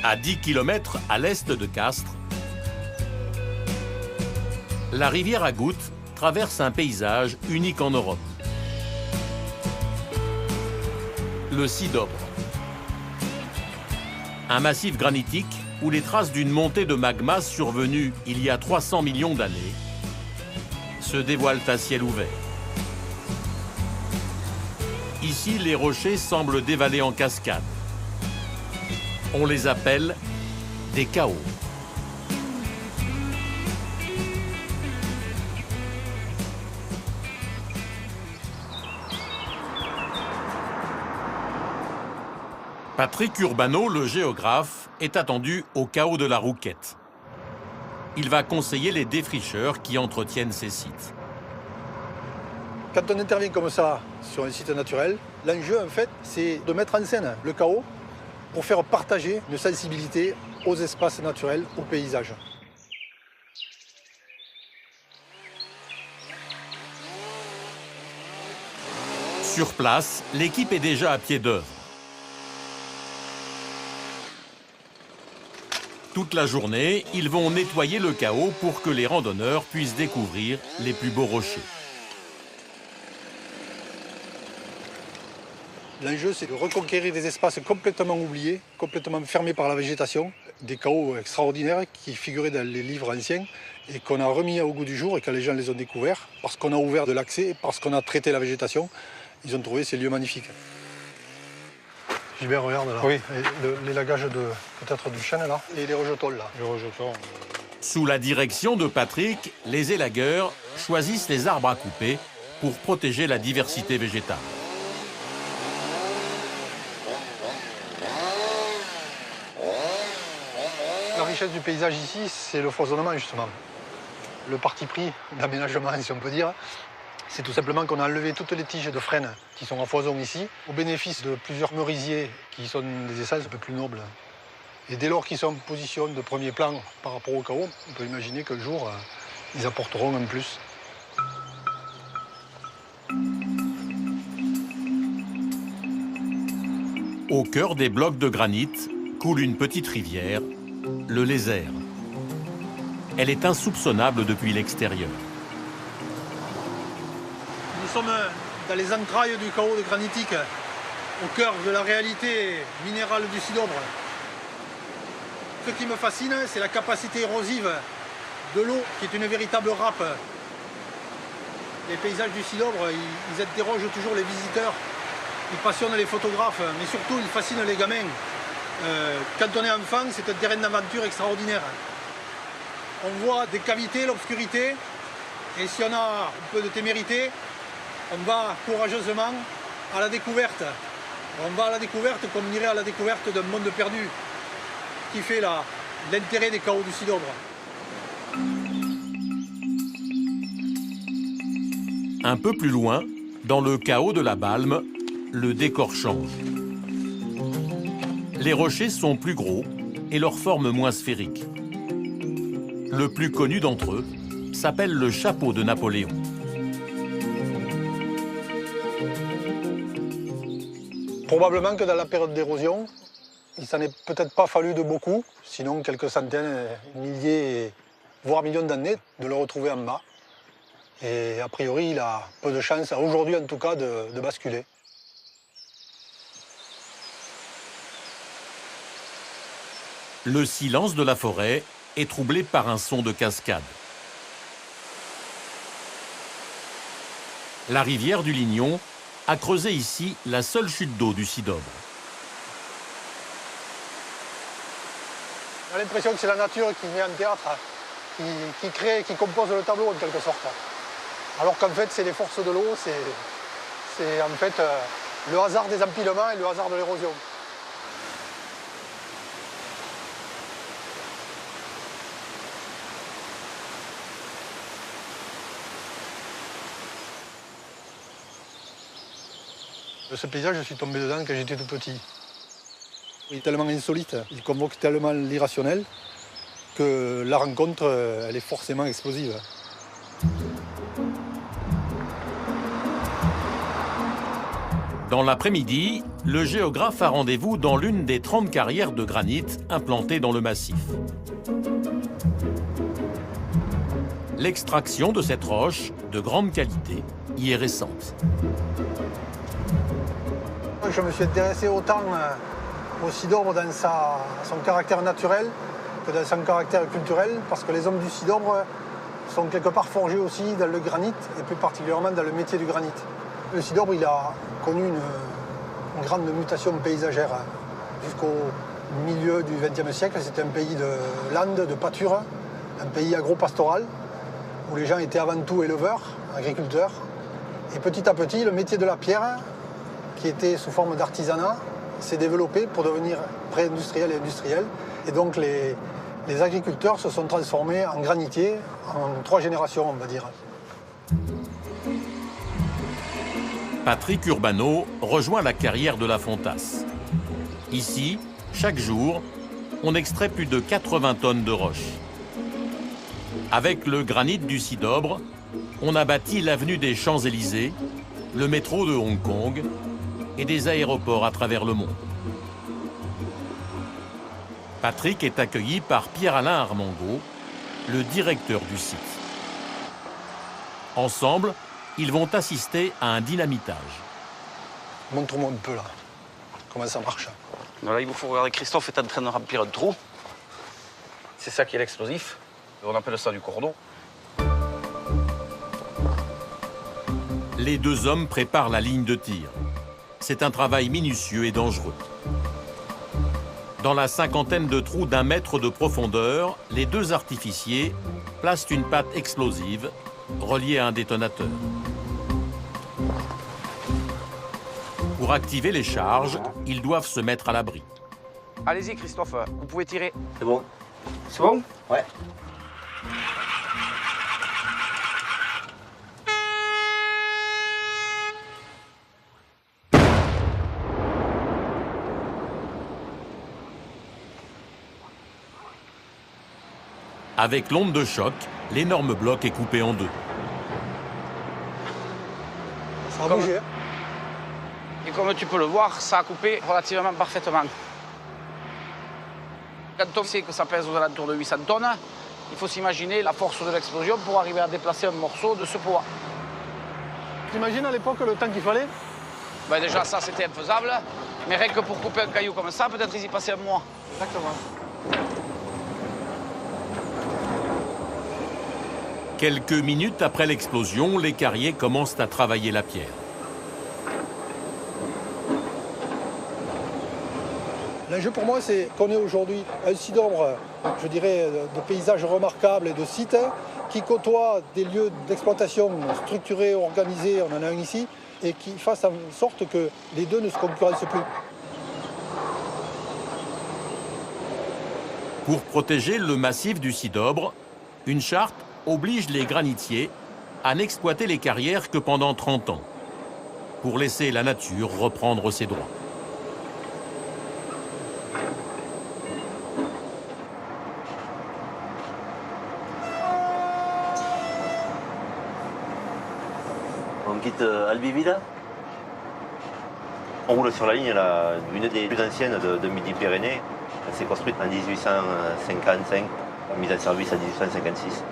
À 10 km à l'est de Castres, la rivière à gouttes traverse un paysage unique en Europe. Le Sidobre. Un massif granitique où les traces d'une montée de magma survenue il y a 300 millions d'années se dévoilent à ciel ouvert. Ici, les rochers semblent dévaler en cascade. On les appelle des chaos. Patrick Urbano, le géographe, est attendu au chaos de la Rouquette. Il va conseiller les défricheurs qui entretiennent ces sites. Quand on intervient comme ça sur un site naturel, l'enjeu en fait, c'est de mettre en scène le chaos pour faire partager une sensibilité aux espaces naturels, aux paysages. Sur place, l'équipe est déjà à pied d'œuvre. Toute la journée, ils vont nettoyer le chaos pour que les randonneurs puissent découvrir les plus beaux rochers. L'enjeu, c'est de reconquérir des espaces complètement oubliés, complètement fermés par la végétation, des chaos extraordinaires qui figuraient dans les livres anciens et qu'on a remis au goût du jour et quand les gens les ont découverts, parce qu'on a ouvert de l'accès, parce qu'on a traité la végétation, ils ont trouvé ces lieux magnifiques. Gilbert, regarde là, oui. L'élagage peut-être du chêne là, et les rejetons là. Les rejetons. Sous la direction de Patrick, les élagueurs choisissent les arbres à couper pour protéger la diversité végétale. La richesse du paysage ici, c'est le foisonnement justement. Le parti pris d'aménagement, si on peut dire, c'est tout simplement qu'on a enlevé toutes les tiges de frêne qui sont en foison ici, au bénéfice de plusieurs merisiers qui sont des essences un peu plus nobles. Et dès lors qu'ils sont en position de premier plan par rapport au chaos, on peut imaginer qu'un jour, ils apporteront un plus. Au cœur des blocs de granit coule une petite rivière, le Lézère. Elle est insoupçonnable depuis l'extérieur. Nous sommes dans les entrailles du chaos de granitique, au cœur de la réalité minérale du Sidobre. Ce qui me fascine, c'est la capacité érosive de l'eau, qui est une véritable râpe. Les paysages du Sidobre, ils interrogent toujours les visiteurs, ils passionnent les photographes, mais surtout ils fascinent les gamins. Quand on est enfant, c'est un terrain d'aventure extraordinaire. On voit des cavités, l'obscurité, et si on a un peu de témérité, on va courageusement à la découverte. On va à la découverte comme on irait à la découverte d'un monde perdu, qui fait l'intérêt des chaos du Sidobre. Un peu plus loin, dans le chaos de la Balme, le décor change. Les rochers sont plus gros et leur forme moins sphérique. Le plus connu d'entre eux s'appelle le chapeau de Napoléon. Probablement que dans la période d'érosion, il s'en est peut-être pas fallu de beaucoup, sinon quelques centaines, milliers, voire millions d'années, de le retrouver en bas. Et a priori, il a peu de chance, aujourd'hui en tout cas, de basculer. Le silence de la forêt est troublé par un son de cascade. La rivière du Lignon a creusé ici la seule chute d'eau du Sidobre. On a l'impression que c'est la nature qui met en théâtre, qui crée, qui compose le tableau en quelque sorte. Alors qu'en fait, c'est les forces de l'eau, c'est en fait le hasard des empilements et le hasard de l'érosion. Ce paysage, je suis tombé dedans quand j'étais tout petit. Il est tellement insolite, il convoque tellement l'irrationnel que la rencontre, elle est forcément explosive. Dans l'après-midi, le géographe a rendez-vous dans l'une des 30 carrières de granit implantées dans le massif. L'extraction de cette roche, de grande qualité, y est récente. Je me suis intéressé autant au Sidobre dans son caractère naturel que dans son caractère culturel, parce que les hommes du Sidobre sont quelque part forgés aussi dans le granit, et plus particulièrement dans le métier du granit. Le Sidobre, il a connu une grande mutation paysagère jusqu'au milieu du XXe siècle. C'était un pays de landes, de pâture, un pays agro-pastoral, où les gens étaient avant tout éleveurs, agriculteurs. Et petit à petit, le métier de la pierre, qui était sous forme d'artisanat, s'est développé pour devenir pré-industriel et industriel. Et donc les agriculteurs se sont transformés en granitiers en 3 générations, on va dire. Patrick Urbano rejoint la carrière de la Fontasse. Ici, chaque jour, on extrait plus de 80 tonnes de roches. Avec le granit du Sidobre, on a bâti l'avenue des Champs-Élysées, le métro de Hong Kong et des aéroports à travers le monde. Patrick est accueilli par Pierre-Alain Armango, le directeur du site. Ensemble, ils vont assister à un dynamitage. Montre-moi un peu là, comment ça marche. Voilà, il vous faut regarder, Christophe est en train de remplir un trou. C'est ça qui est l'explosif. On appelle ça du cordon. Les 2 hommes préparent la ligne de tir. C'est un travail minutieux et dangereux. Dans la 50aine de trous d'1 mètre de profondeur, les 2 artificiers placent une patte explosive reliée à un détonateur. Pour activer les charges, ils doivent se mettre à l'abri. Allez-y, Christophe, vous pouvez tirer. C'est bon. C'est bon? Ouais. Avec l'onde de choc, l'énorme bloc est coupé en 2. Ça a bougé. Et comme tu peux le voir, ça a coupé relativement parfaitement. Quand on sait que ça pèse aux alentours de 800 tonnes, il faut s'imaginer la force de l'explosion pour arriver à déplacer un morceau de ce poids. T'imagines à l'époque le temps qu'il fallait? Ben déjà, ça, c'était infaisable. Mais rien que pour couper un caillou comme ça, peut-être ils y passaient un mois. Exactement. Quelques minutes après l'explosion, les carriers commencent à travailler la pierre. L'enjeu pour moi, c'est qu'on ait aujourd'hui un Sidobre, je dirais, de paysages remarquables et de sites qui côtoient des lieux d'exploitation structurés, organisés, on en a un ici, et qui fassent en sorte que les 2 ne se concurrencent plus. Pour protéger le massif du Sidobre, une charte oblige les granitiers à n'exploiter les carrières que pendant 30 ans, pour laisser la nature reprendre ses droits. On quitte Albivida. On roule sur la ligne, là, une des plus anciennes de Midi-Pyrénées. Elle s'est construite en 1855, mise en service en 1856.